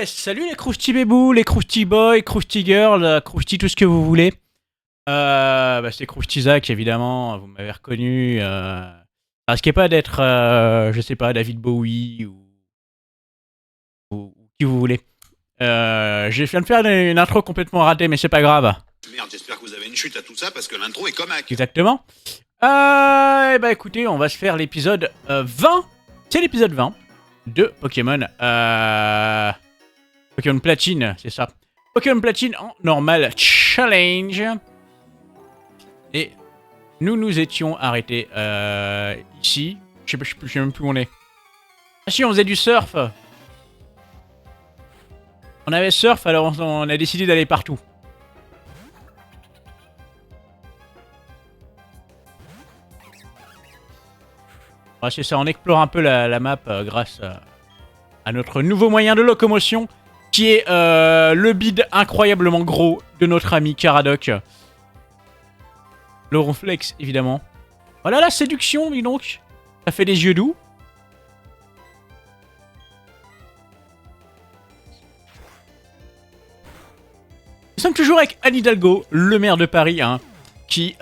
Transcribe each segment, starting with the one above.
Ouais, salut les Krusty Bébou, les Krusty Boy, Krusty Girl, Krusty tout ce que vous voulez. C'est Krusty Zach évidemment, vous m'avez reconnu. Ça risquait pas d'être, je sais pas, David Bowie ou qui vous voulez. J'ai viens de faire une intro complètement ratée, mais c'est pas grave. Merde, j'espère que vous avez une chute à tout ça parce que l'intro est comaque. Exactement. Écoutez, on va se faire l'épisode 20. C'est l'épisode 20 de Pokémon. Pokémon Platine, c'est ça. Pokémon Platine en normal challenge. Et nous étions arrêtés ici. Je sais même plus où on est. Ah si, on faisait du surf. On avait surf, alors on a décidé d'aller partout. C'est ça, on explore un peu la map grâce à notre nouveau moyen de locomotion, qui est le bide incroyablement gros de notre ami Caradoc. Le ronflex, évidemment. Voilà la séduction, dis donc. Ça fait des yeux doux. Nous sommes toujours avec Anne Hidalgo, le maire de Paris, hein, qui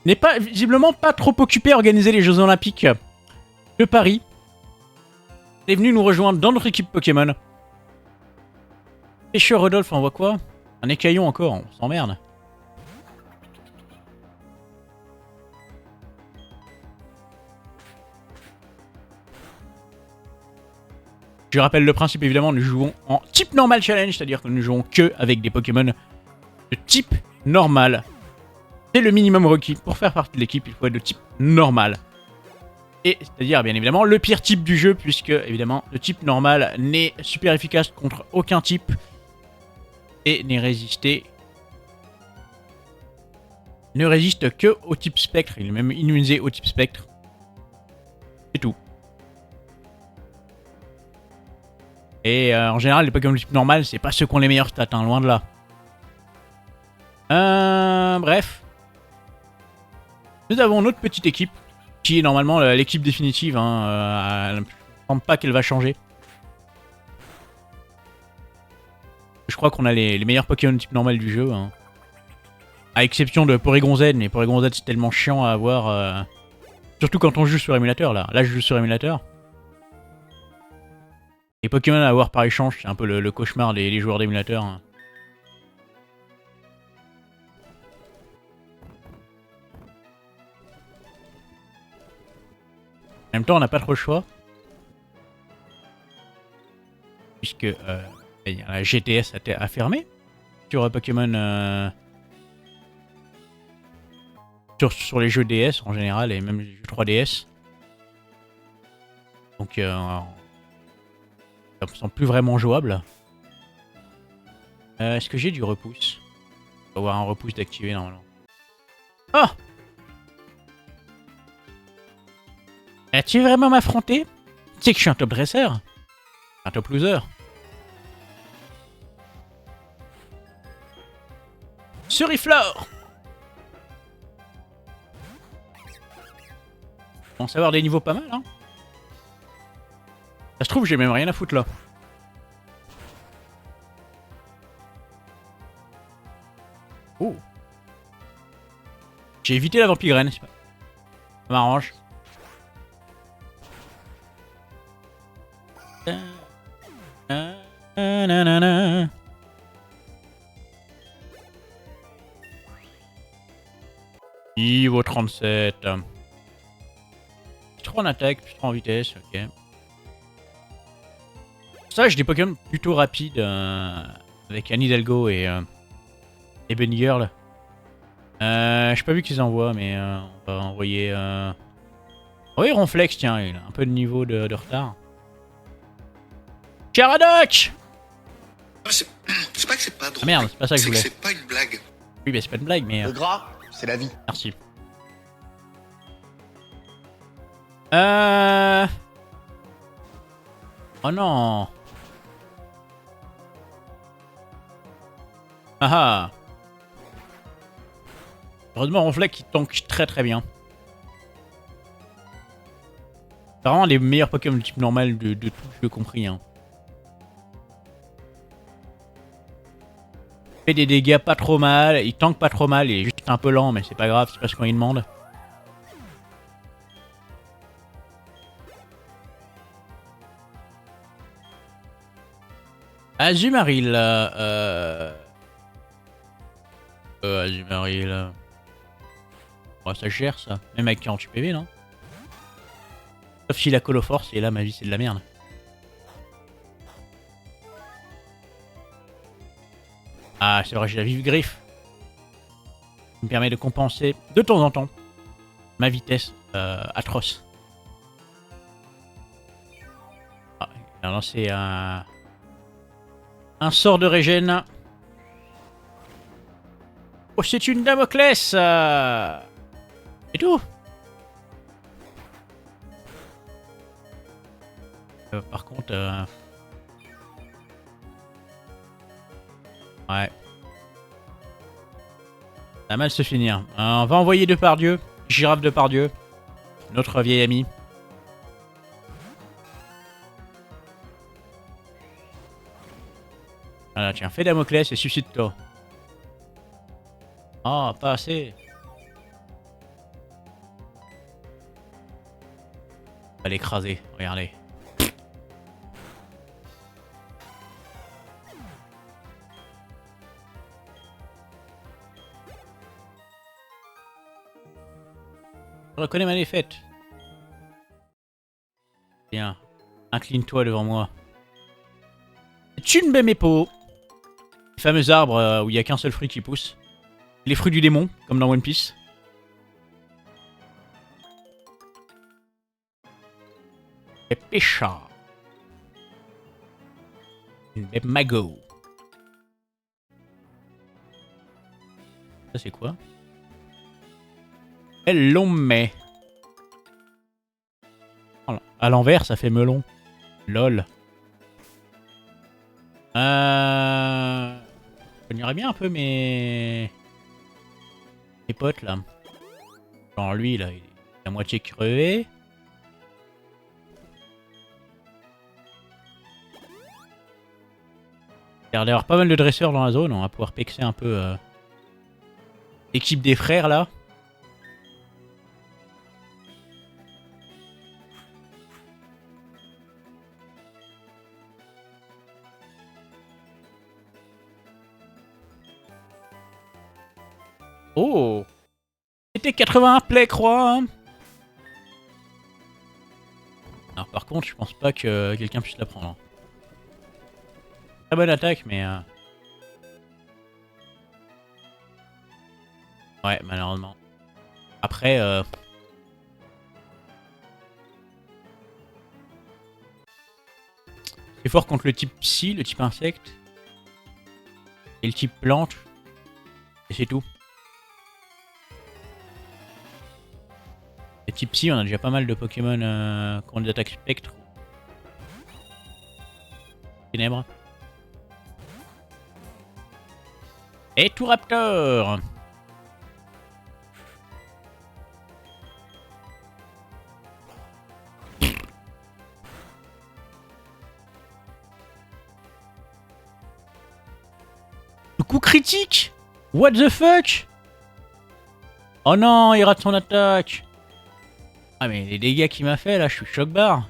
n'est pas visiblement pas trop occupé à organiser les Jeux Olympiques de Paris. Il est venu nous rejoindre dans notre équipe Pokémon. Pêcheur Rodolphe, on voit quoi? Un écaillon encore, on s'emmerde. Je rappelle le principe, évidemment, nous jouons en type normal challenge, c'est-à-dire que nous jouons que avec des Pokémon de type normal. C'est le minimum requis. Pour faire partie de l'équipe, il faut être de type normal. Et c'est-à-dire, bien évidemment, le pire type du jeu, puisque, évidemment, le type normal n'est super efficace contre aucun type et n'est résisté. Ne résiste que au type spectre. Il est même immunisé au type spectre. C'est tout. Et en général, les Pokémon de type normal, c'est pas ceux qui ont les meilleurs stats, hein, loin de là. Bref. Nous avons notre petite équipe, qui est normalement l'équipe définitive. Hein, je ne pense pas qu'elle va changer. Je crois qu'on a les meilleurs Pokémon de type normal du jeu. Hein. À exception de Porygon Z, mais Porygon Z c'est tellement chiant à avoir. Surtout quand on joue sur émulateur, là. Là, je joue sur émulateur. Les Pokémon à avoir par échange, c'est un peu le cauchemar des joueurs d'émulateur. Hein. En même temps, on n'a pas trop le choix. Puisque la GTS a fermé sur Pokémon. Sur les jeux DS en général et même les jeux 3DS. Donc, ça me semble plus vraiment jouable. Est-ce que j'ai du repousse? On va avoir un repousse d'activer normalement. Oh! As-tu vraiment m'affronter? Tu sais que je suis un top dresseur. Un top loser. Suriflore! On va avoir des niveaux pas mal, hein. Ça se trouve, j'ai même rien à foutre là. Oh. J'ai évité la vampigraine. Ça m'arrange. Niveau 37. 3 en attaque, plus 3 en vitesse, ok. Ça, j'ai des Pokémon plutôt rapides avec Anne Hidalgo et Bunny Girl. J'ai pas vu qu'ils envoient, mais on va envoyer. Oui, Ronflex, tiens, il a un peu de niveau de retard. Caradoc! C'est pas que c'est pas drôle. Ah merde, c'est pas ça que je voulais. C'est pas une blague. Oui, mais c'est pas une blague, mais. Le gras, c'est la vie. Merci. Oh non. Ah ah. Heureusement, Ronflex qui tank très très bien. C'est vraiment les meilleurs Pokémon de type normal de tout jeu compris. Hein. Il fait des dégâts pas trop mal, il tank pas trop mal, il est juste un peu lent, mais c'est pas grave, c'est pas ce qu'on lui demande. Azumarill. Azumarill. Ouais, ça gère ça. Même avec 48 PV, non? Sauf si la Call of Force, et là ma vie c'est de la merde. Ah, c'est vrai, j'ai la vive griffe. Qui me permet de compenser de temps en temps ma vitesse atroce. Ah, il a lancé un sort de régène. Oh, c'est une Damoclès et tout. Par contre... ouais. Ça va mal se finir. On va envoyer Depardieu. Girafe Depardieu. Notre vieil ami. Voilà, tiens, fais Damoclès et suicide-toi. Oh, pas assez. On va l'écraser, regardez. Je reconnais ma défaite. Bien. Incline-toi devant moi. C'est une Bemepo. Les fameux arbres où il n'y a qu'un seul fruit qui pousse. Les fruits du démon, comme dans One Piece. Et Pécha. Une Bemago. Ça c'est quoi? Melon. À l'envers, ça fait melon. Lol. Je connairais bien un peu mes potes là. Genre lui là, il est à moitié crevé. Il y a l'air d'avoir pas mal de dresseurs dans la zone. On va pouvoir pexer un peu l'équipe des frères là. Oh! C'était 81 play, croix. Hein. Alors par contre, je pense pas que quelqu'un puisse la prendre. Très bonne attaque, mais... ouais, malheureusement. Après... c'est fort contre le type psy, le type insecte. Et le type plante. Et c'est tout. Et type psy, on a déjà pas mal de Pokémon qui ont des attaques spectres. Ténèbres. Et tout Raptor. Le coup critique. What the fuck. Oh non, il rate son attaque. Ah mais les dégâts qu'il m'a fait là, je suis choc-barre.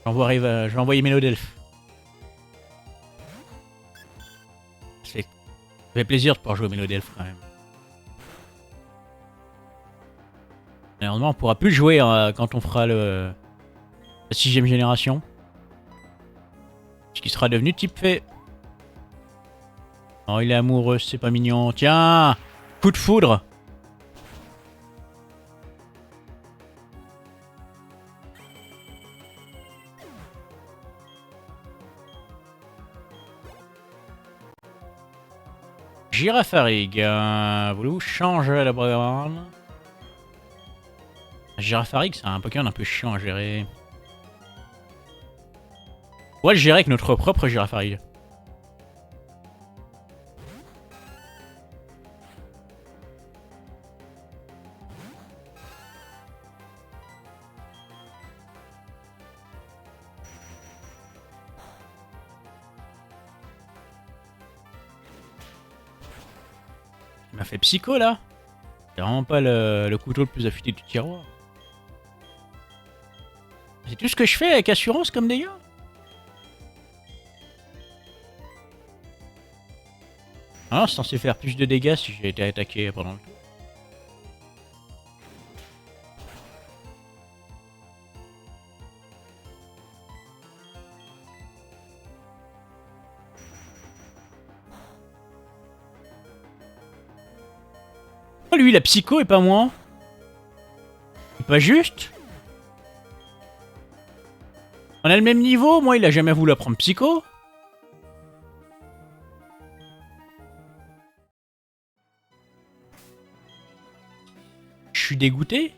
Je vais envoyer Mélodelph. Ça fait plaisir de pouvoir jouer Mélodelph quand même. Malheureusement, on pourra plus le jouer quand on fera la 6ème génération. Puisqu'il sera devenu type fée. Oh, il est amoureux, c'est pas mignon. Tiens, coup de foudre. Girafarig, voulez-vous changer la programme? Girafarig, c'est un Pokémon un peu chiant à gérer. On va le gérer avec notre propre Girafarig. m'a fait psycho là. C'est vraiment pas le couteau le plus affûté du tiroir. C'est tout ce que je fais avec assurance comme dégâts. Ah non, c'est censé faire plus de dégâts si j'ai été attaqué pendant le tour. Oh, lui, il a psycho et pas moi. C'est pas juste. On a le même niveau, moi il a jamais voulu apprendre psycho. Je suis dégoûté.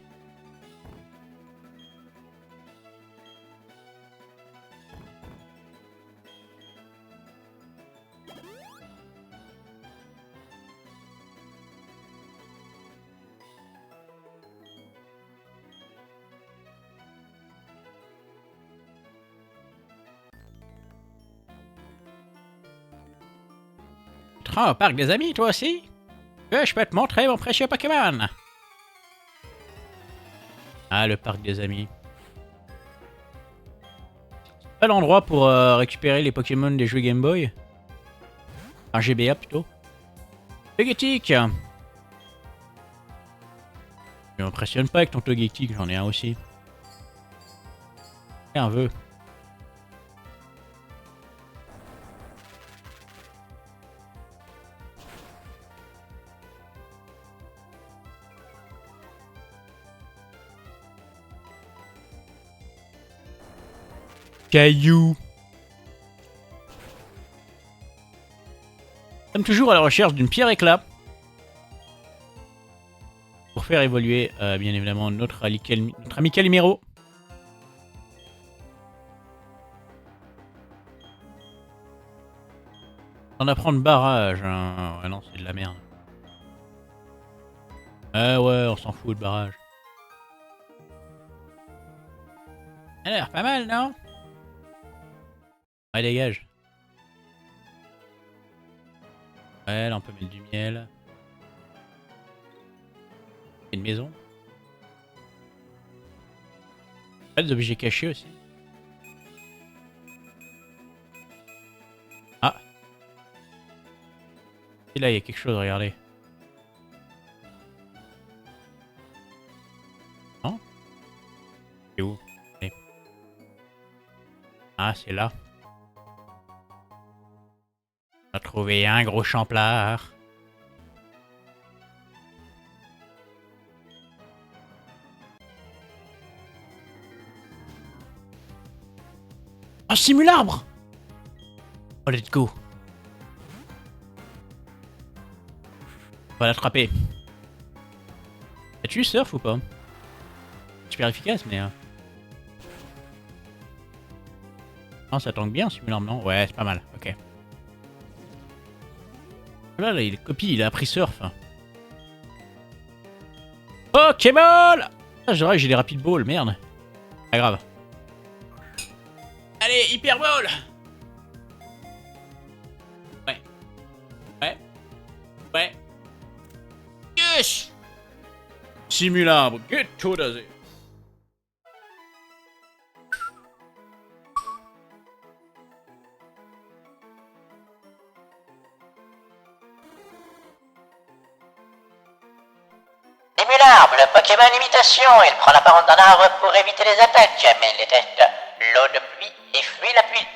Tu au parc des amis, toi aussi? Que je peux te montrer mon précieux Pokémon? Ah, le parc des amis. C'est pas l'endroit pour récupérer les Pokémon des jeux Game Boy? Un GBA plutôt. Togetic! Tu m'impressionnes pas avec ton Togetic, j'en ai un aussi. Et un vœu. Caillou. Nous sommes toujours à la recherche d'une pierre éclat. Pour faire évoluer, bien évidemment, notre ami Calimero. On apprend le barrage. Hein. Ouais, non, c'est de la merde. Ouais, on s'en fout, le barrage. Ça a l'air pas mal, non? Ouais, dégage. Ouais, là, on peut mettre du miel. Une maison. Pas des objets cachés aussi. Ah. Et là, il y a quelque chose, regardez. Non? C'est où? Ah, c'est là. On a trouvé un gros champlard. Un simularbre! Oh, let's go. On va l'attraper. As-tu surf ou pas? Super efficace, mais... Non, ça tangue bien, simularbre, non? Ouais, c'est pas mal, ok. Là, il copie, il a appris surf. Pokéball! Ah, je dirais que j'ai les rapid balls, merde. Pas grave. Allez, hyper ball! Ouais. Yes! Simularbre, get to the Z. Simularbre, le Pokémon imitation. Il prend l'apparence d'un arbre pour éviter les attaques, mais il déteste l'eau de pluie et fuit la pluie.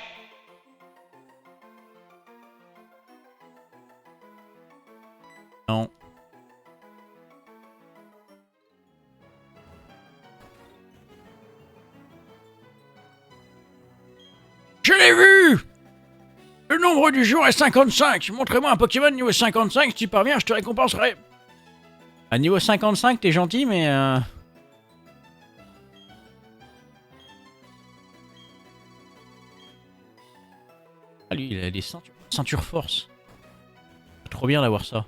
Non. Je l'ai vu! Le nombre du jour est 55. Montrez-moi un Pokémon niveau 55. Si tu parviens, je te récompenserai. À niveau 55, t'es gentil, mais... Ah, lui, il a des ceintures force. C'est trop bien d'avoir ça.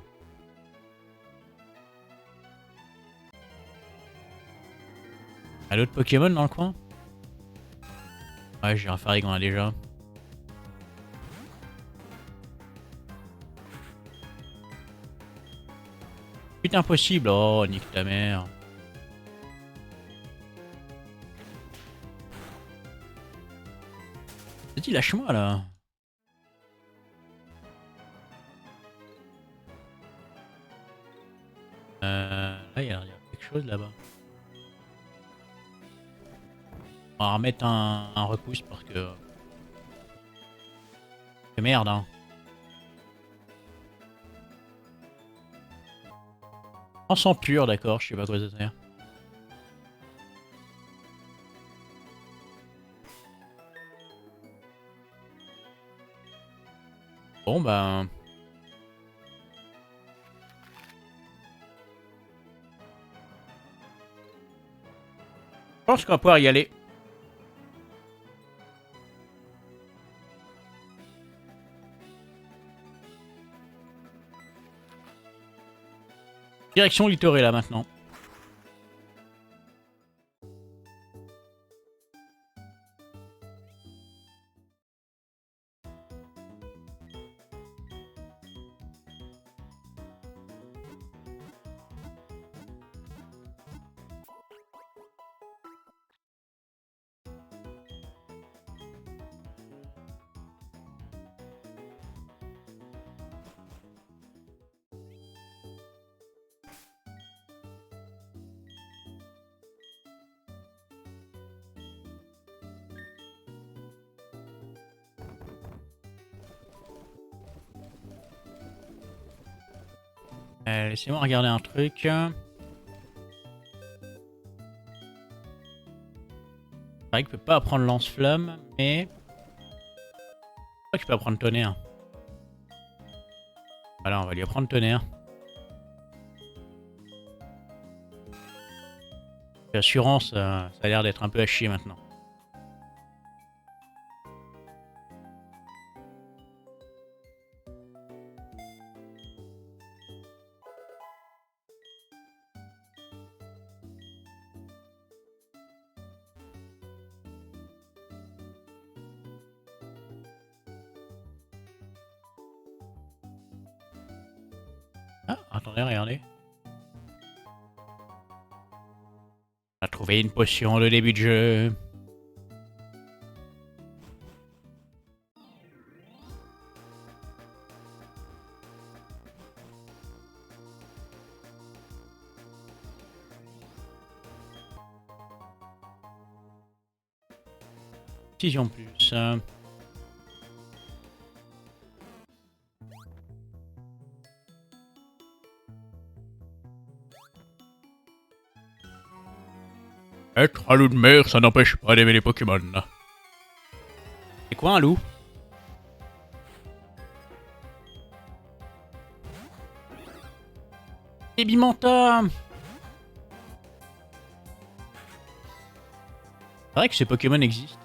Ah, l'autre Pokémon dans le coin? Ouais, j'ai un Farigon là déjà. C'est impossible. Oh, nique ta mère. Vas-y, lâche-moi là. Là, il y a quelque chose là-bas. On va remettre un repousse parce que... C'est merde, hein. En sang pur, d'accord, je sais pas quoi ça sert. Bon, ben... Je pense qu'on va pouvoir y aller. Direction Littoré là maintenant. Laissez-moi regarder un truc. C'est vrai que je peux pas apprendre lance-flamme, mais... Je crois que je peux apprendre tonnerre. Voilà, on va lui apprendre tonnerre. L'assurance, ça a l'air d'être un peu à chier maintenant. Ah, attendez, regardez. On a trouvé une potion de début de jeu. Décision plus. Être un loup de mer, ça n'empêche pas d'aimer les Pokémon. C'est quoi un loup? Bimanta. C'est vrai que ces Pokémon existent.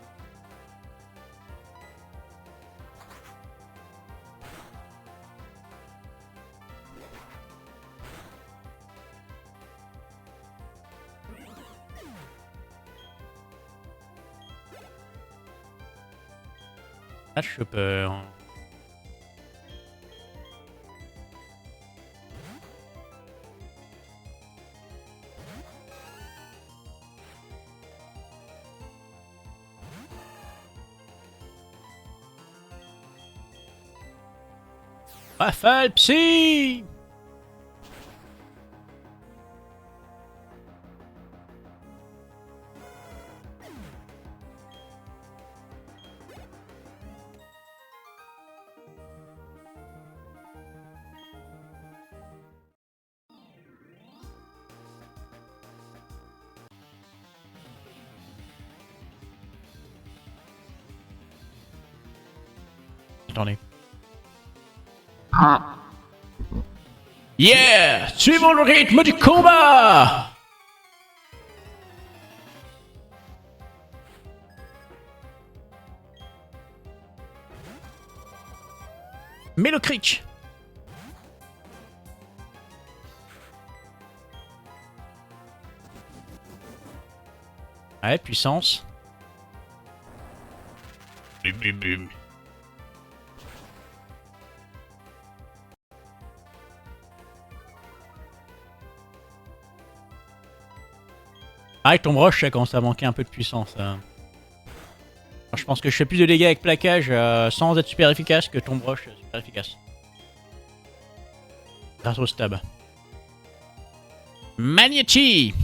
Ah, je peur. Rafale Psy! Attendez. Yeah! Suivons le rythme du combat! Mélocric! Ouais, puissance. Bim bim bim. Ah, Tomb Roche, ça commence à manquer un peu de puissance. Je pense que je fais plus de dégâts avec plaquage sans être super efficace que Tomb Roche super efficace. Grâce au stab. Magnetti!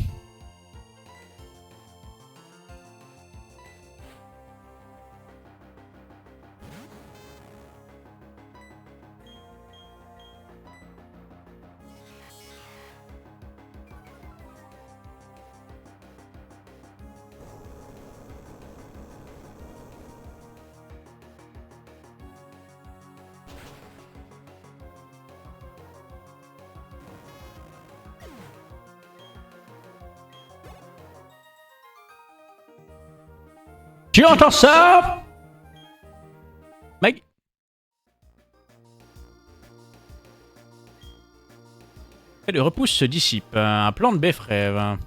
Tu entends ça? Meg? Et le repousse se dissipe. Un plan de Beffrève.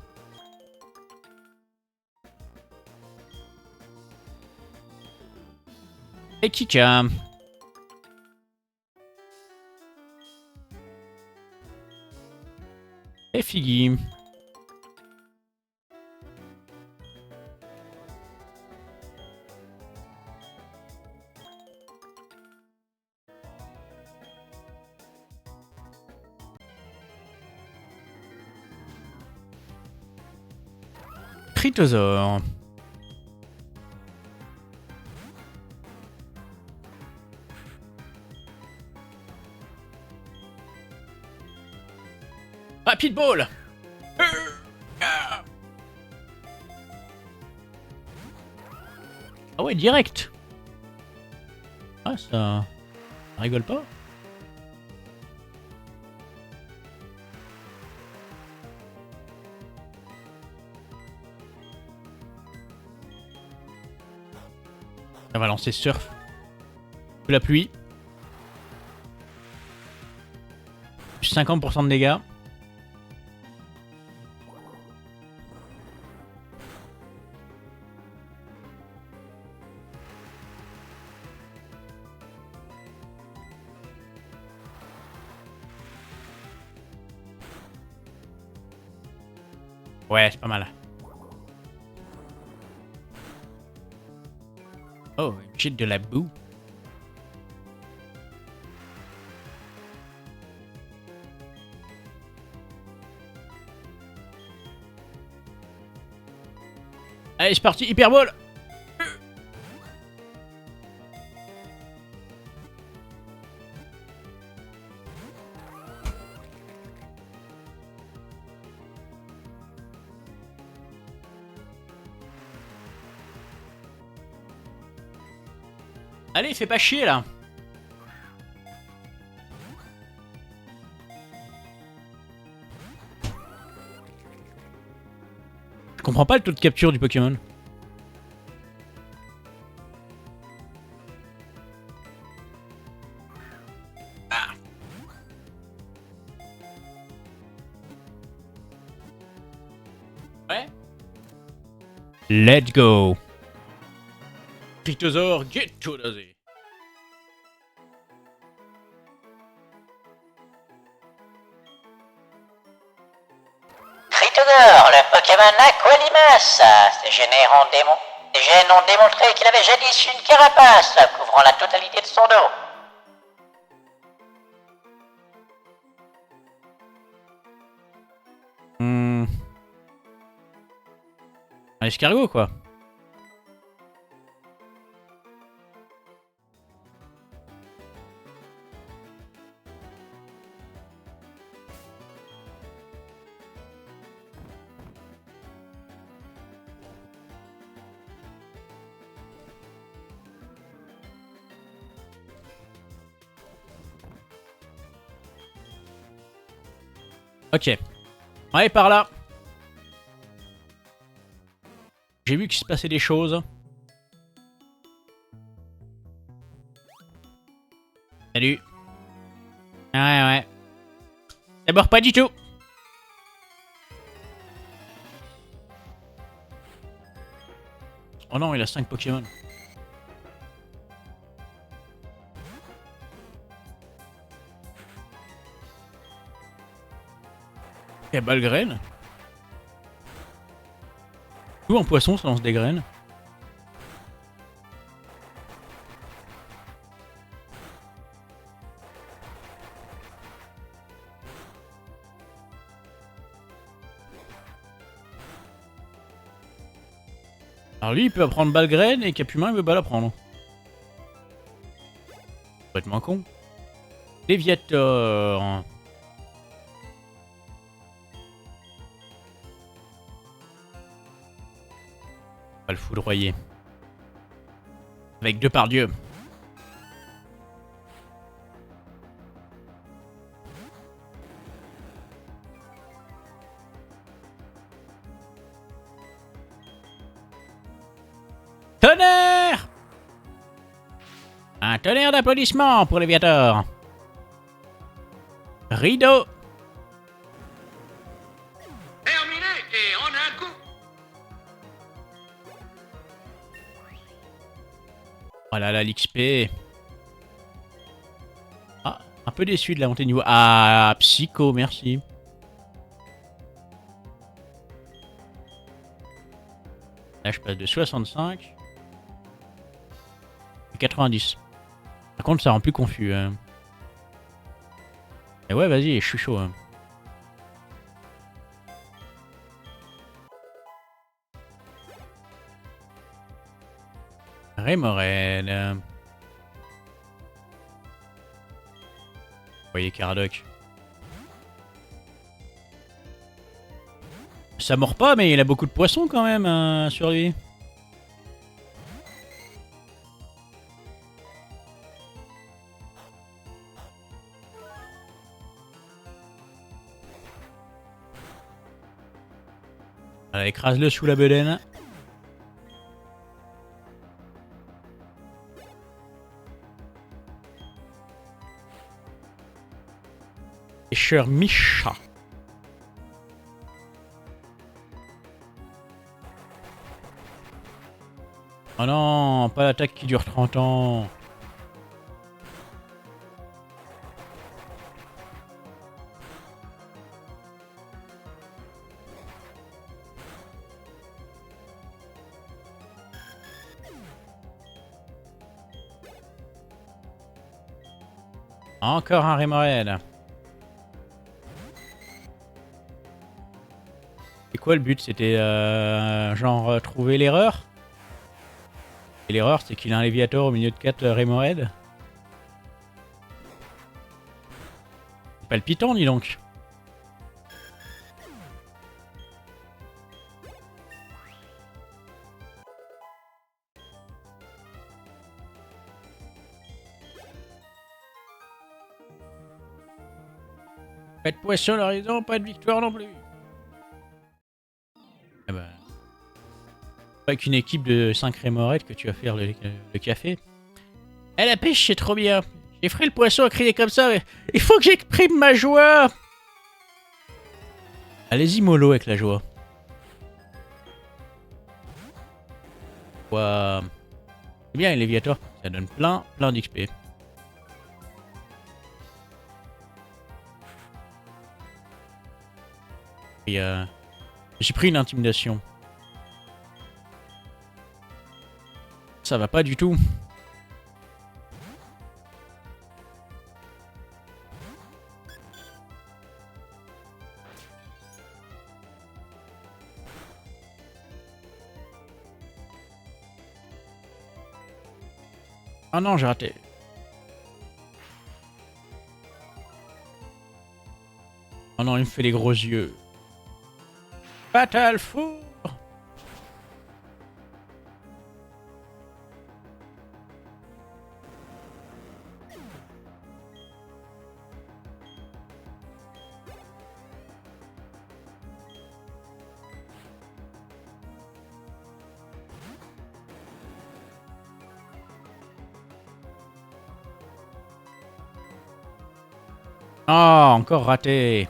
Et Kika. Et Figgy. Critosaure. Rapid Ball. Ah ouais, direct. Ah, ça rigole pas. On va lancer Surf. La pluie. Plus 50% de dégâts. Ouais, c'est pas mal. Oh, il jette de la boue. Allez, c'est parti, Hyperball. Allez, fais pas chier là. Je comprends pas le taux de capture du Pokémon. Ah. Ouais. Let's go. Critosaure, get to the Z. Critosaure, le Pokémon Aqualimas. Des gènes ont démontré qu'il avait jadis une carapace couvrant la totalité de son dos. Un escargot quoi. Ok. Allez, par là. J'ai vu qu'il se passait des choses. Salut. Ouais. D'abord pas du tout. Oh non, il a 5 Pokémon. Et Balgraine. Tout en poisson, ça lance des graines. Alors lui, il peut apprendre balle graine et Capumin, il veut pas l'apprendre. Complètement con. Léviator. On va le foudroyer. Avec Depardieu. Tonnerre! Un tonnerre d'applaudissements pour Léviator. Rideau. Terminé et en un coup. Voilà là, l'XP. Ah, un peu déçu de la montée de niveau. Ah, Psycho, merci. Là, je passe de 65 à 90. Par contre, ça rend plus confus. Et ouais, vas-y, je suis chaud. Rémorel. Vous voyez Caradoc. Ça mord pas, mais il a beaucoup de poissons quand même sur lui. Voilà, écrase-le sous la bedaine. Pêcheur Micha. Oh non, pas l'attaque qui dure 30 ans. Encore un Rémorel. C'est quoi le but? C'était genre trouver l'erreur? Et l'erreur, c'est qu'il a un Léviator au milieu de 4 Rémorel. C'est palpitant, dis donc. Pas de poisson à l'horizon, pas de victoire non plus. Ah bah. Pas qu'une équipe de 5 Rémorettes que tu vas faire le café. Eh, la pêche, c'est trop bien. J'ai frais le poisson à crier comme ça, mais il faut que j'exprime ma joie. Allez-y, mollo, avec la joie. Ouais. C'est bien, les Léviator. Ça donne plein d'XP. Et j'ai pris une intimidation. Ça va pas du tout. Ah non, j'ai raté. Oh non, il me fait les gros yeux. Fatal Four. Oh, encore raté.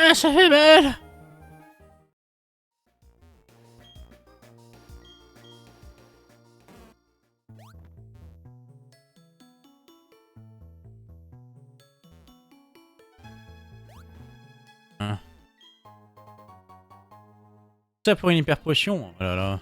Ah, ça fait mal. Hein. Ça pour une hyper potion. Oh là là.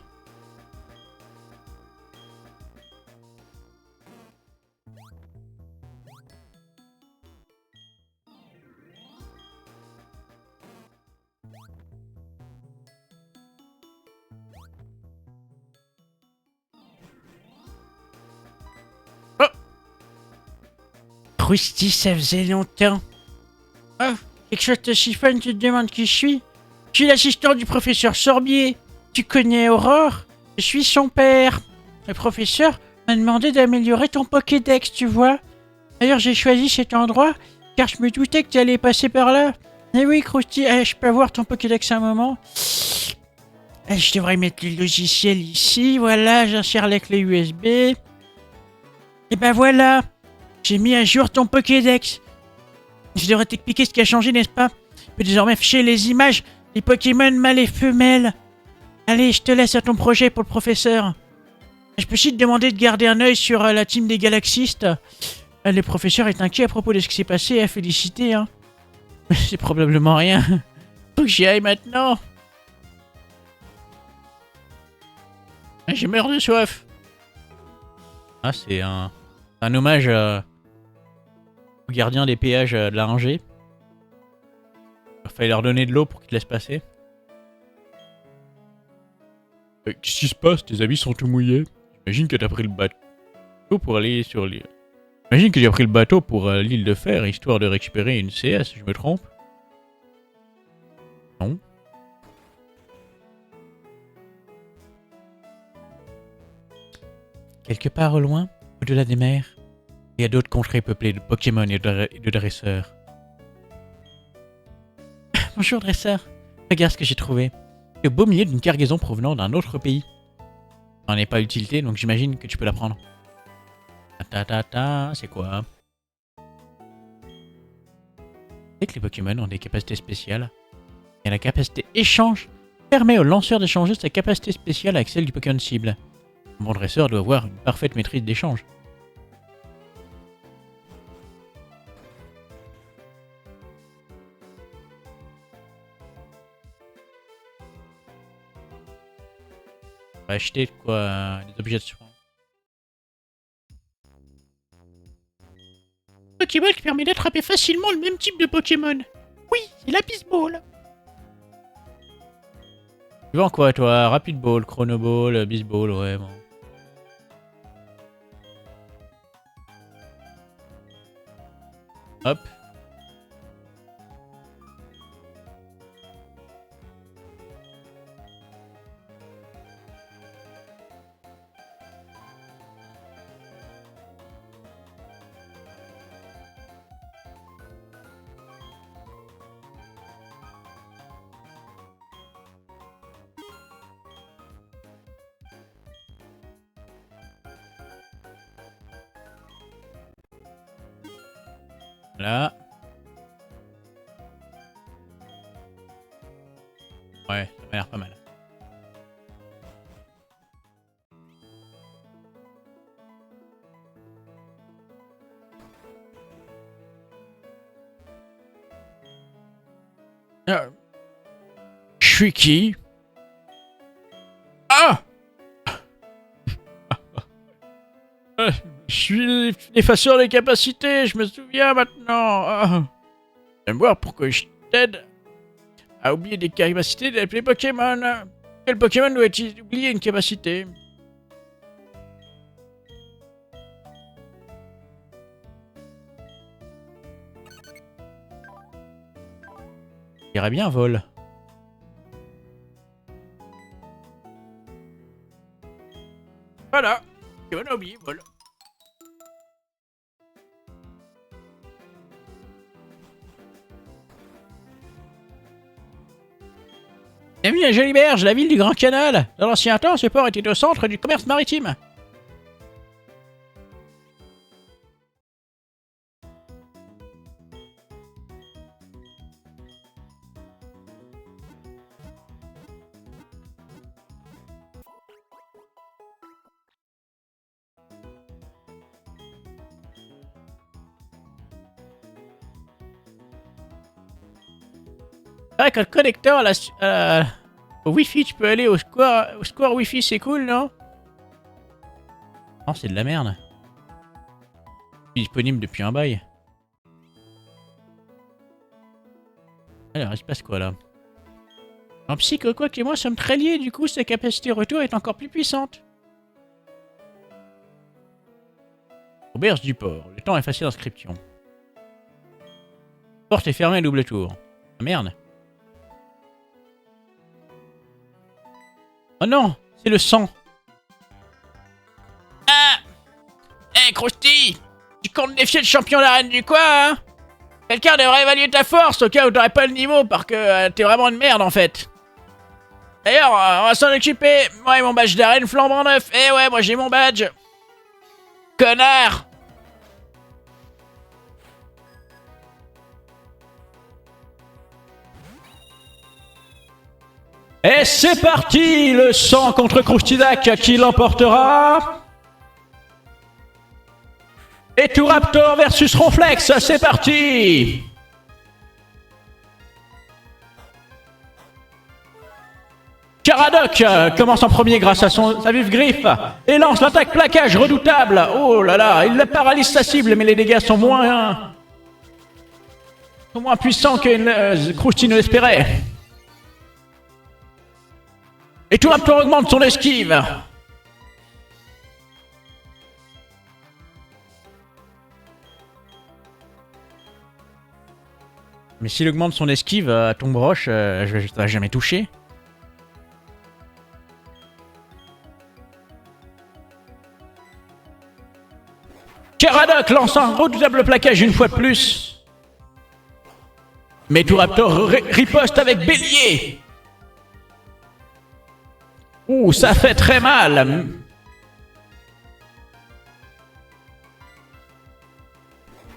Oh! Krusty, ça faisait longtemps. Oh, quelque chose te chiffonne, tu te demandes qui je suis? Je suis l'assistant du professeur Sorbier. Tu connais Aurore? Je suis son père. Le professeur m'a demandé d'améliorer ton Pokédex, tu vois. D'ailleurs, j'ai choisi cet endroit car je me doutais que tu allais passer par là. Eh oui, Krusty, je peux avoir ton Pokédex un moment? Je devrais mettre le logiciel ici. Voilà, j'insère la clé USB. Et ben voilà, j'ai mis à jour ton Pokédex. Je devrais t'expliquer ce qui a changé, n'est-ce pas? Je peux désormais afficher les images des Pokémon mâles et femelles. Allez, je te laisse à ton projet pour le professeur. Je peux aussi te demander de garder un œil sur la team des galaxistes. Le professeur est inquiet à propos de ce qui s'est passé, à féliciter, hein. Mais c'est probablement rien. Faut que j'y aille maintenant. Je meurs de soif. Ah, c'est un hommage au gardien des péages de la rangée. Il fallait leur donner de l'eau pour qu'ils laissent passer. Qu'est-ce qui se passe? Tes habits sont tout mouillés. J'imagine que t'as pris le bateau pour aller sur l'île. J'imagine que j'ai pris le bateau pour l'île de Fer, histoire de récupérer une CS, je me trompe? Non. Quelque part au loin, au-delà des mers, il y a d'autres contrées peuplées de Pokémon et de dresseurs. Bonjour dresseur, regarde ce que j'ai trouvé. C'est au beau milieu d'une cargaison provenant d'un autre pays. Ça n'en est pas utilité, donc j'imagine que tu peux la prendre. C'est quoi? C'est que les Pokémon ont des capacités spéciales. Et la capacité échange permet au lanceur d'échanger sa capacité spéciale avec celle du Pokémon cible. Un bon dresseur doit avoir une parfaite maîtrise d'échange. On va acheter quoi? Des objets de soin. Pokéball qui permet d'attraper facilement le même type de Pokémon. Oui, c'est la Bisball. Tu vends quoi toi? Rapid Ball, Chrono Ball, Bisball, ouais bon. Hop. Là. Ouais, ça m'a l'air pas mal. Je suis qui? Ah! Je suis l'effaceur des capacités, je me souviens maintenant. Ah. J'aime voir pourquoi je t'aide à oublier des capacités d'appeler Pokémon. Quel Pokémon doit oublier une capacité? J'irais bien vol. Voilà. Pokémon a oublié vol. Bienvenue à Joliberge, la ville du Grand Canal. Dans l'ancien temps, ce port était au centre du commerce maritime. C'est vrai que le connecteur au Wi-Fi, tu peux aller au square Wi-Fi, c'est cool, non? Non, c'est de la merde. Disponible depuis un bail. Alors, il se passe quoi là? En psycho, quoi que moi sommes très liés, du coup sa capacité retour est encore plus puissante. Auberge du port, le temps est facile d'inscription. Porte est fermée à double tour. Ah merde. Oh non, c'est le sang. Ah! Hé, Krusty! Tu comptes défier le champion d'arène du quoi, hein? Quelqu'un devrait évaluer ta force au cas où t'aurais pas le niveau parce que t'es vraiment une merde en fait. D'ailleurs, on va s'en occuper. Moi et mon badge d'arène flambant neuf. Eh ouais, moi j'ai mon badge. Connard! Et c'est parti! Le sang contre Croustidac, qui l'emportera? Et tout Raptor versus Ronflex, c'est parti! Caradoc commence en premier grâce à sa vive griffe et lance l'attaque plaquage redoutable. Oh là là, il paralyse sa cible, mais les dégâts sont moins puissants que Krusty ne l'espérait. Et tout Raptor augmente son esquive. Mais s'il augmente son esquive à Tombe Roche, je vais jamais toucher. Caradoc lance un redoutable plaquage une fois de plus. Mais tout Raptor riposte avec Bélier. Ouh, ça fait très mal.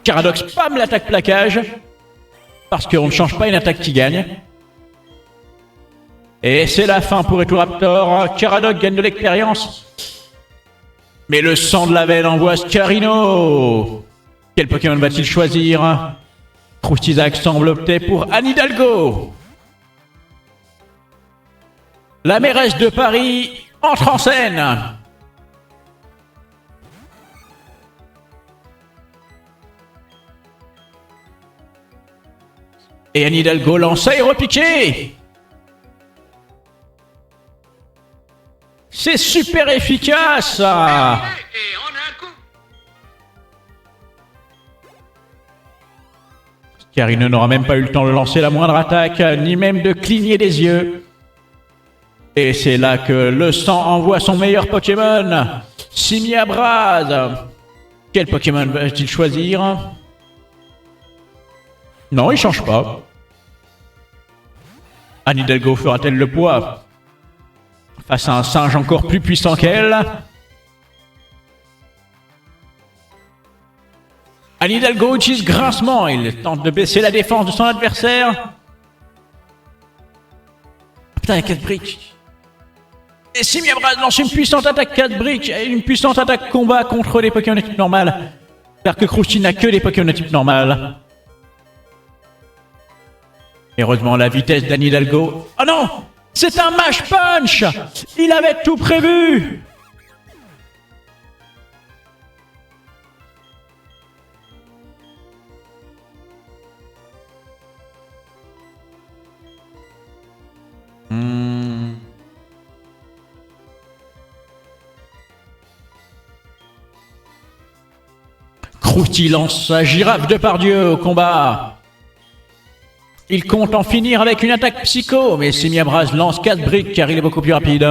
Caradoc spam l'attaque plaquage. Parce qu'on ne change pas une attaque qui gagne. Et c'est la fin pour Eturaptor. Caradoc gagne de l'expérience. Mais le sang de la veine envoie Scarino. Quel Pokémon va-t-il choisir? Croustidac semble opter pour Anne Hidalgo. La mairesse de Paris entre en scène. Et Anne Hidalgo lance aéropiqué. C'est super efficace. Et en un coup. Scarino n'aura même pas eu le temps de lancer la moindre attaque, ni même de cligner des yeux. Et c'est là que le sang envoie son meilleur Pokémon, Simiabraz. Quel Pokémon va-t-il choisir? Non, il change pas. Anne Hidalgo fera-t-elle le poids face à un singe encore plus puissant qu'elle? Anne Hidalgo utilise grincement. Il tente de baisser la défense de son adversaire. Putain, il y a 4 briques. Et Simiabraz lance une puissante attaque 4 briques et une puissante attaque combat contre les Pokémon de type normal. Car que Krusty n'a que des Pokémon de type normal. Heureusement, la vitesse d'Anne Hidalgo... Oh non! C'est un Mash Punch! Il avait tout prévu! Krusty lance sa girafe de Pardieu au combat. Il compte en finir avec une attaque psycho, mais Simiabraz lance 4 briques car il est beaucoup plus rapide.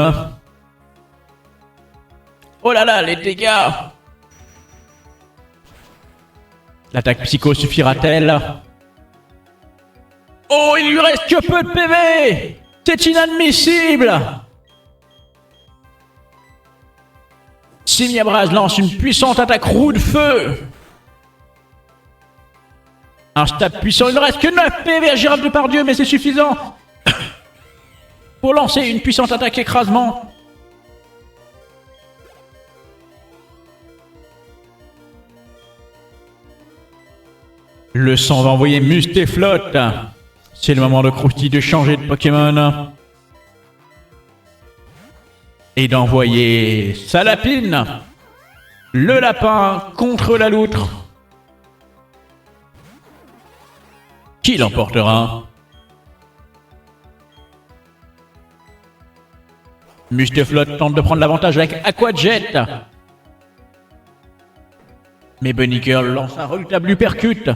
Oh là là, les dégâts! L'attaque psycho suffira-t-elle? Oh, il lui reste que peu de PV! C'est inadmissible! Simiabraz lance une puissante attaque roue de feu! Un stab puissant, il ne reste que 9 PV à Girafe de Pardieu, mais c'est suffisant pour lancer une puissante attaque écrasement. Le sang va envoyer Mustéflotte. C'est le moment de Krusty de changer de Pokémon. Et d'envoyer sa lapine. Le lapin contre la loutre. Qui l'emportera? Mustaflot tente de prendre l'avantage avec Aqua Jet. Mais Bunny Girl lance un redoutable uppercut.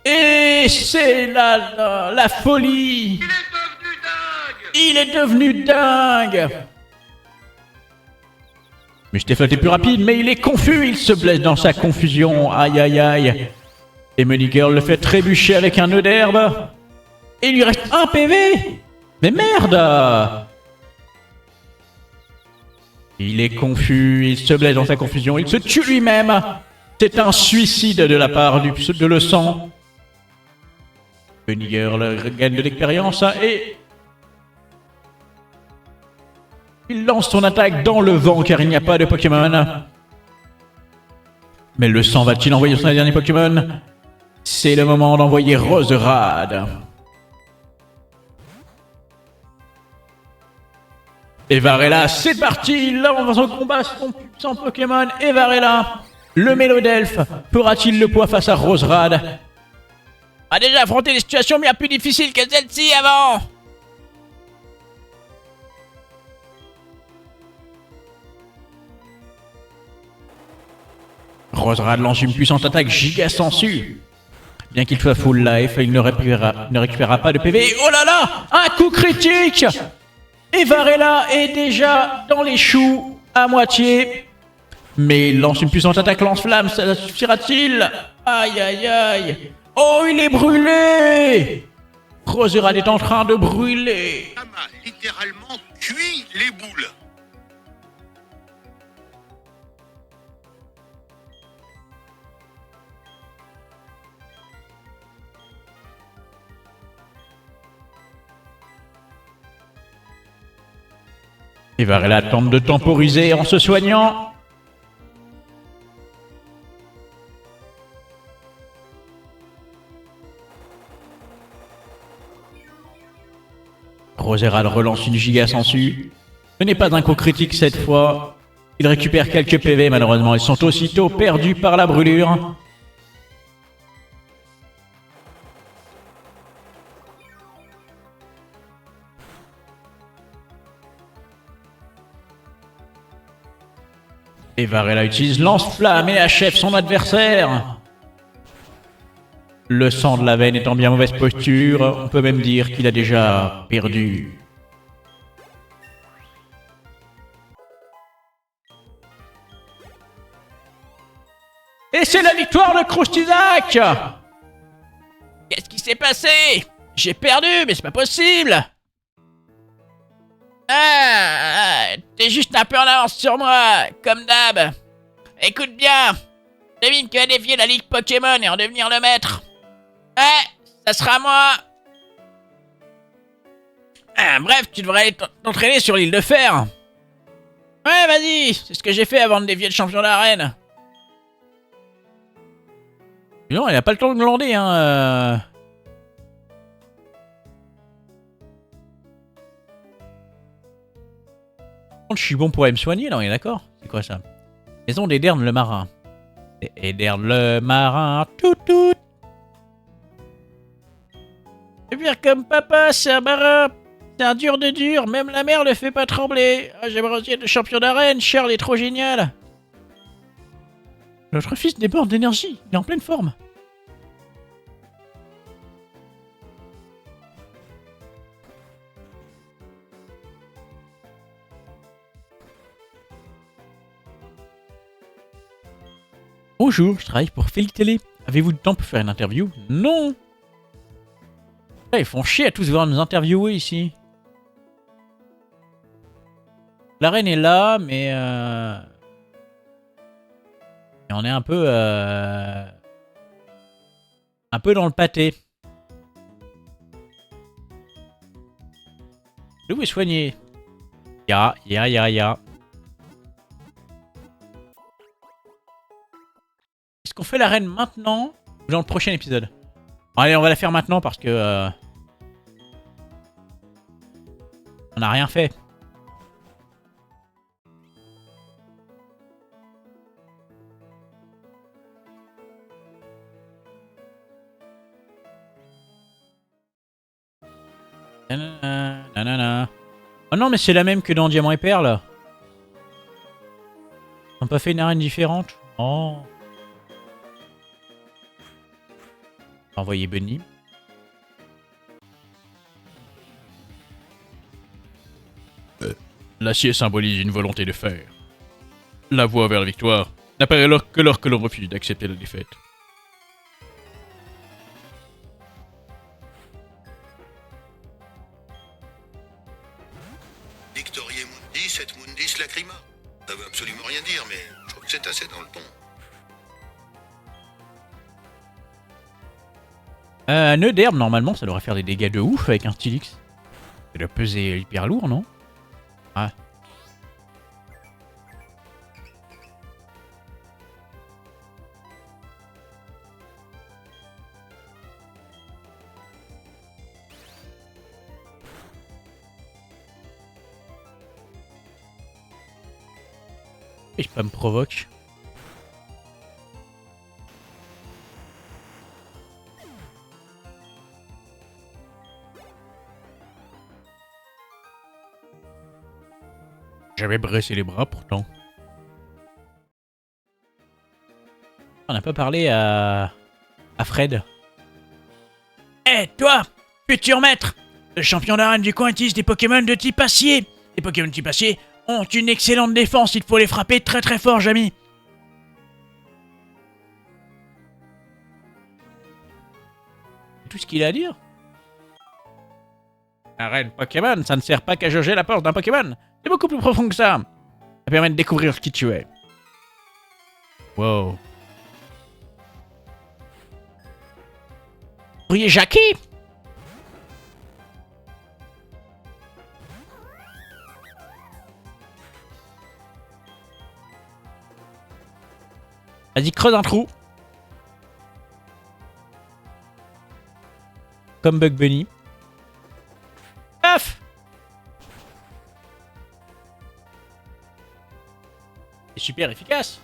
Et c'est la folie. Il est devenu dingue. Mustaflot est plus rapide, mais il est confus. Il se blesse dans sa confusion. Aïe aïe aïe. Et Bunny Girl le fait trébucher avec un nœud d'herbe. Et il lui reste un PV. Mais merde! Il est confus, il se blesse dans sa confusion, il se tue lui-même. C'est un suicide de la part de le sang. Bunny Girl gagne de l'expérience et... il lance son attaque dans le vent car il n'y a pas de Pokémon. Mais le sang va-t-il envoyer son dernier Pokémon? C'est le moment d'envoyer Roserade. Et Varela, c'est parti. Là, on va son combat son puissant Pokémon. Et Varela, le Mélodelfe, fera-t-il le poids face à Roserade? On a déjà affronté des situations bien plus difficiles que celle-ci avant. Roserade lance une puissante attaque giga sensu. Bien qu'il soit full life, il ne récupérera pas de PV. Oh là là, un coup critique. Et Varela est déjà dans les choux à moitié. Mais il lance une puissante attaque lance-flamme, ça suffira-t-il? Aïe aïe aïe. Oh, il est brûlé. Roserade est en train de brûler. Ça m'a littéralement cuit les boules. Et Varela tente de temporiser en se soignant. Roserade relance une giga sensu. Ce n'est pas un coup critique cette fois. Il récupère quelques PV malheureusement. Ils sont aussitôt perdus par la brûlure. Et Varela utilise lance-flamme et achève son adversaire. Le sang de la veine est en bien mauvaise posture, on peut même dire qu'il a déjà perdu. Et c'est la victoire de Croustizac! Qu'est-ce qui s'est passé? J'ai perdu, mais c'est pas possible! T'es juste un peu en avance sur moi, comme d'hab. Écoute bien, devine qui a défié la Ligue Pokémon et en devenir le maître. Ça sera moi. Bref, tu devrais aller t'entraîner sur l'île de Fer. Ouais, vas-y, c'est ce que j'ai fait avant de défier le champion d'arène. Non, il a pas le temps de glander, hein. Je suis bon pour aller me soigner, là, on est d'accord? C'est quoi ça? Maison d'Edern le marin. C'est Edern le marin, tout tout. Et bien comme papa, c'est un marin. C'est un dur de dur, même la mer le fait pas trembler. Ah, j'aimerais aussi être le champion d'arène, Charles est trop génial. Notre fils déborde d'énergie, il est en pleine forme. Bonjour, je travaille pour Phil Télé. Avez-vous du temps pour faire une interview? Non. Ah, ils font chier à tous voir nous interviewer ici. La reine est là, mais et on est un peu dans le pâté. Où est soigné? Ya. Est-ce qu'on fait l'arène maintenant ou dans le prochain épisode? Allez, on va la faire maintenant parce que... on n'a rien fait. Nanana, nanana. Oh non, mais c'est la même que dans Diamant et Perle. Ils n'ont pas fait une arène différente. Oh. Envoyer Bunny. L'acier symbolise une volonté de faire. La voie vers la victoire n'apparaît alors que lorsque l'on refuse d'accepter la défaite. Victorie Mundis et Mundis Lacrima. Ça veut absolument rien dire, mais je trouve que c'est assez dans le ton. Un nœud d'herbe, normalement, ça devrait faire des dégâts de ouf avec un Stylix. Ça doit peser hyper lourd, non? Ah. Et je pas me provoque. J'avais bressé les bras pourtant. On n'a pas parlé à Fred. Eh, toi, futur maître! Le champion d'arène du coin utilise des Pokémon de type acier. Les Pokémon de type acier ont une excellente défense, il faut les frapper très très fort, Jamy. C'est tout ce qu'il a à dire. Arène Pokémon, ça ne sert pas qu'à jauger la force d'un Pokémon. C'est beaucoup plus profond que ça. Ça permet de découvrir qui tu es. Wow. Pourriez Jackie? Vas-y, creuse un trou. Comme Bug Bunny. Paf! C'est super efficace.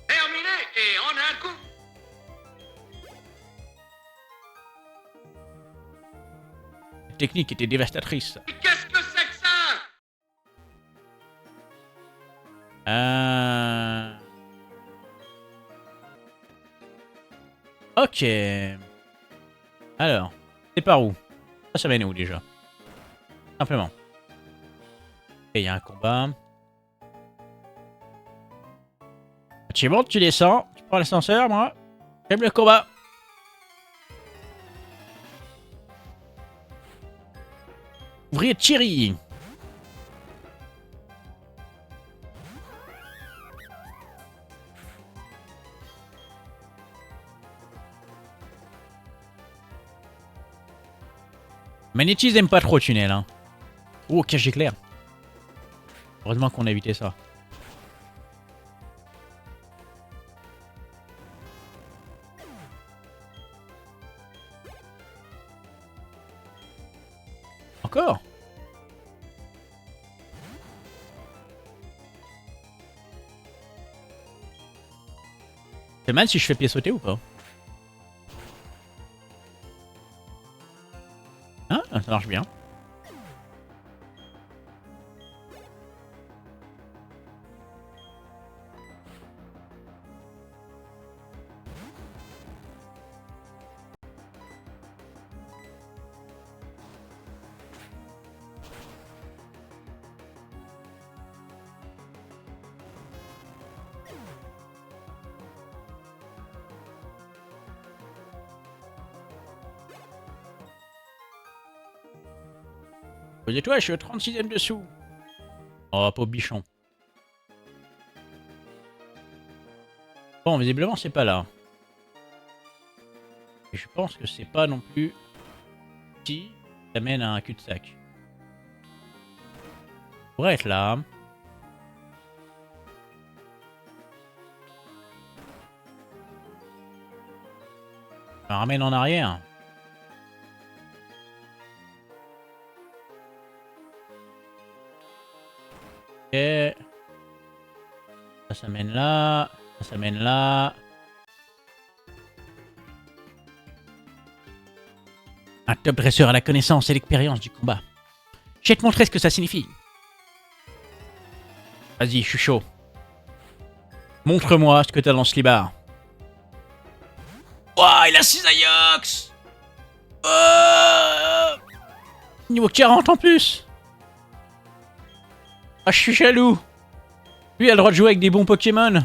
Terminé et en un coup. La technique était dévastatrice. Qu'est-ce que c'est que ça? Ok. Alors, c'est par où? Ça mène où déjà? Simplement. Et il y a un combat. Tu montes, tu descends. Tu prends l'ascenseur, moi. J'aime le combat. Ouvrier Thierry. Magnétise aime pas trop tunnel, hein. Oh, cage éclair. Heureusement qu'on a évité ça. Encore? C'est mal si je fais pied sauter ou pas? Ah, ça marche bien. Voyez-toi, je suis au 36ème dessous. Oh, pauvre bichon. Bon, visiblement, c'est pas là. Et je pense que c'est pas non plus qui t'amène à un cul-de-sac. Pourrait être là. On ramène en arrière. Ok. Ça mène là. Ça mène là. Un top dresseur à la connaissance et l'expérience du combat. Je vais te montrer ce que ça signifie. Vas-y, je suis chaud. Montre-moi ce que t'as dans ce libar. Ouah, il a 6 Ayox. Niveau 40 en plus. Ah, je suis jaloux. Lui a le droit de jouer avec des bons Pokémon.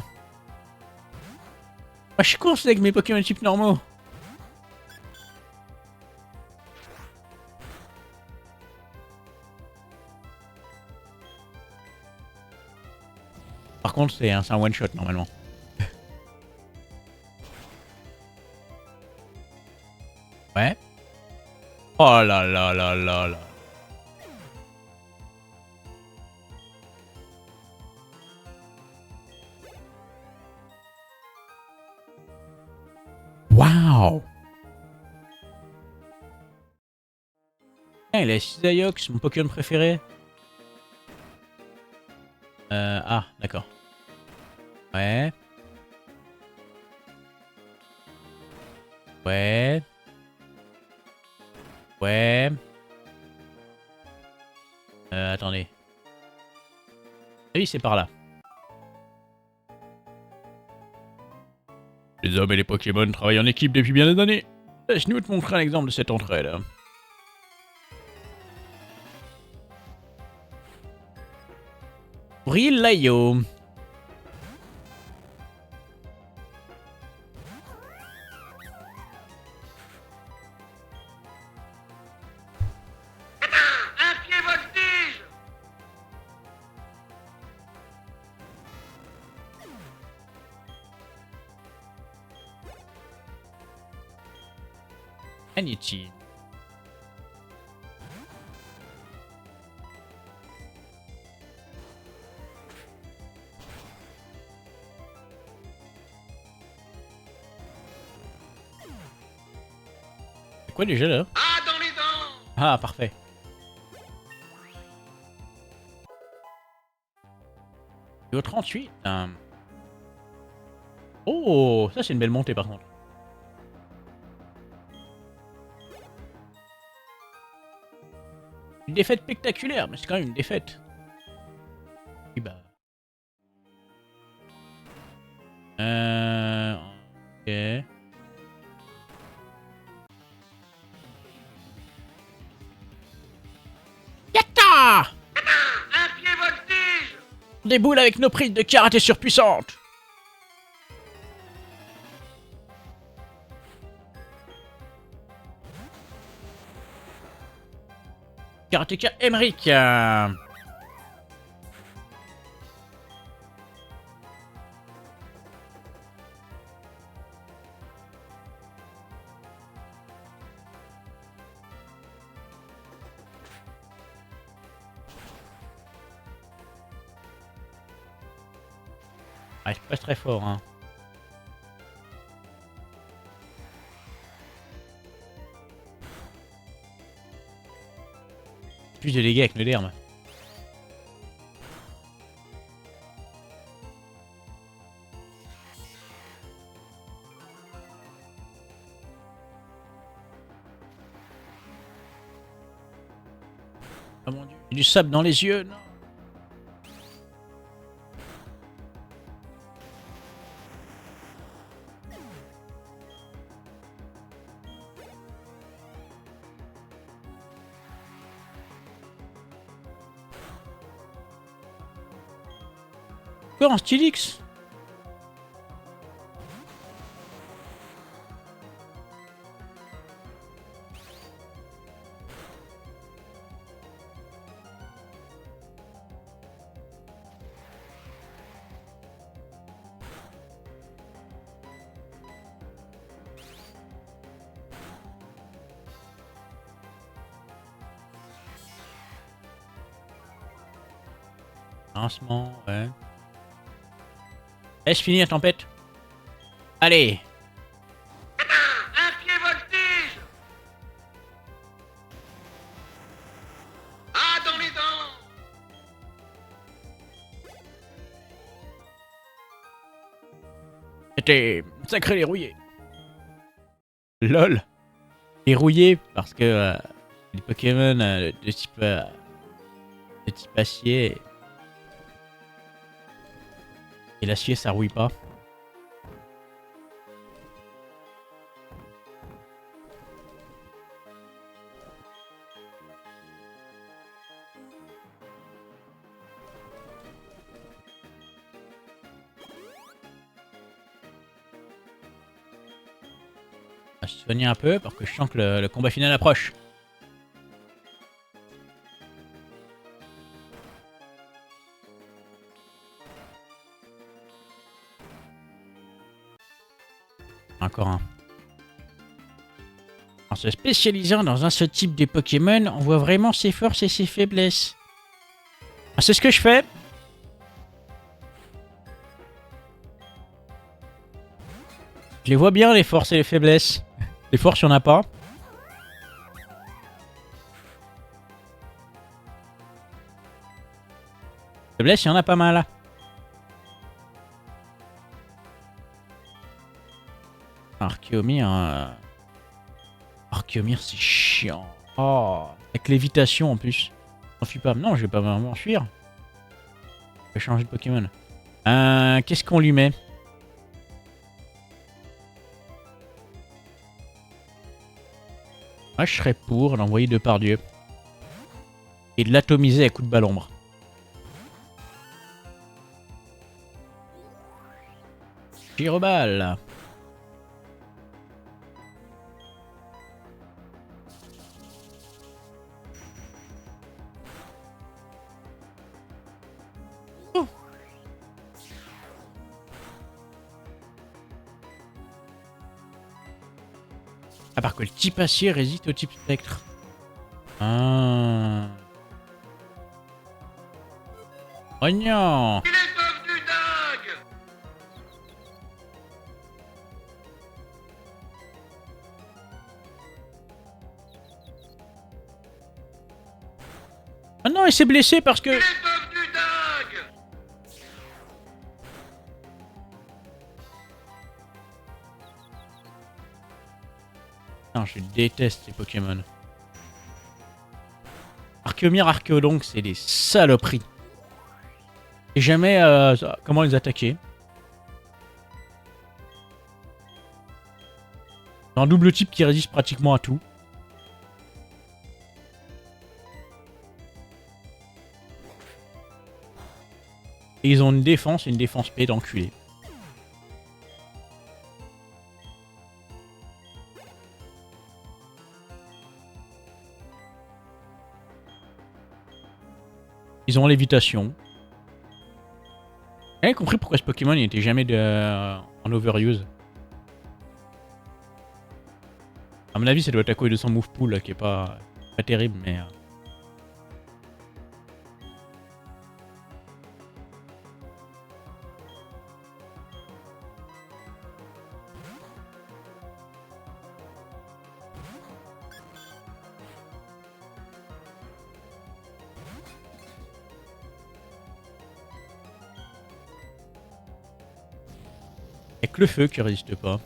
Ah, je suis coincé avec mes Pokémon type normaux. Par contre, c'est un one shot normalement. Ouais. Oh là là là là là. Waouh. Il a 6 Ayox, mon Pokémon préféré. Ah, d'accord. Ouais. Ouais. Ouais. Attendez. Oui, c'est par là. Les hommes et les Pokémon travaillent en équipe depuis bien des années. Laisse-nous te montrer un exemple de cette entraide. Brillayo. Anichi. C'est quoi déjà là? Ah, dans les dents! Ah, parfait. Niveau 38. Oh, ça c'est une belle montée par contre. Une défaite spectaculaire, mais c'est quand même une défaite. Oui, bah. Ok. Yatta! Un pied voltige! Des boules avec nos prises de karaté surpuissantes. Karatéka Emmerich. Ah, je passe très fort, hein. Plus de dégâts avec le derme. Oh mon dieu, j'ai du sable dans les yeux, non. Encore un Stylix? Lancement, ouais. Laisse finir, tempête. Allez. Un pied J'étais sacré les rouillés. LOL. Les rouillés parce que les Pokémon de type acier. Et l'acier ça rouille pas. On va se soigner un peu parce que je sens que le combat final approche. Encore un. En se spécialisant dans un seul type de Pokémon, on voit vraiment ses forces et ses faiblesses. Ah, c'est ce que je fais. Je les vois bien, les forces et les faiblesses. Les forces, il n'y en a pas. Faiblesse, il y en a pas mal. Archéomir. Archéomir, c'est chiant. Oh, avec lévitation en plus. S'enfuis pas. Non, je vais pas m'enfuir. Je vais changer de Pokémon. Qu'est-ce qu'on lui met? Moi, je serais pour l'envoyer de par Dieu. Et de l'atomiser à coup de balle ombre. Gyroball. Ah, parce que le type acier résiste au type spectre. Ah. Oh non. Il est devenu dingue! Ah non, il s'est blessé parce que... Il est devenu dingue! Non, je déteste ces Pokémon. Archéomir, Archéodonc, c'est des saloperies. Et jamais comment les attaquer. C'est un double type qui résiste pratiquement à tout. Et ils ont une défense et une défense P d'enculé. Ils ont l'évitation. J'ai compris pourquoi ce Pokémon il était jamais en overuse. À mon avis, ça doit être à cause de son move pool là, qui est pas terrible, mais. Avec le feu qui résiste pas.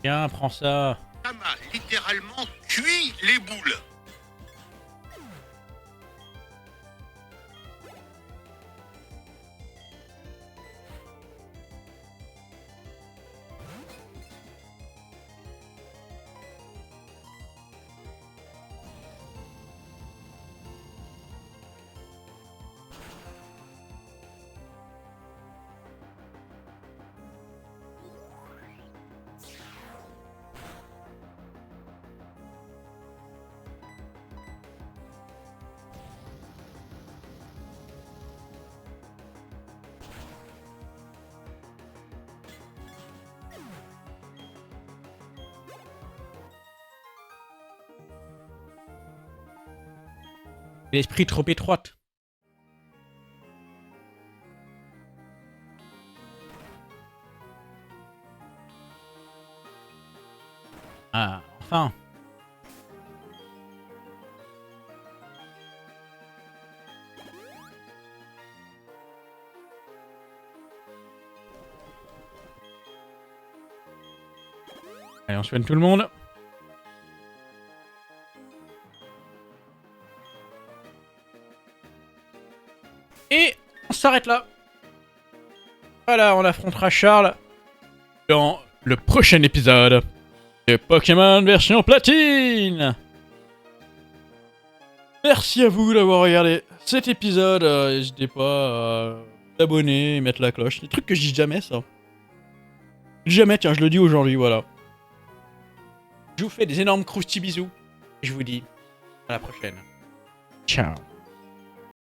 Tiens, prends ça. Ça m'a littéralement cuit les boules. L'esprit trop étroite. enfin. Allez, on soigne tout le monde. Et on s'arrête là. Voilà, on affrontera Charles dans le prochain épisode de Pokémon version platine. Merci à vous d'avoir regardé cet épisode. N'hésitez pas à vous abonner et mettre la cloche. Des trucs que je dis jamais, ça. Jamais, tiens, je le dis aujourd'hui, voilà. Je vous fais des énormes croustilles bisous. Et je vous dis à la prochaine. Ciao.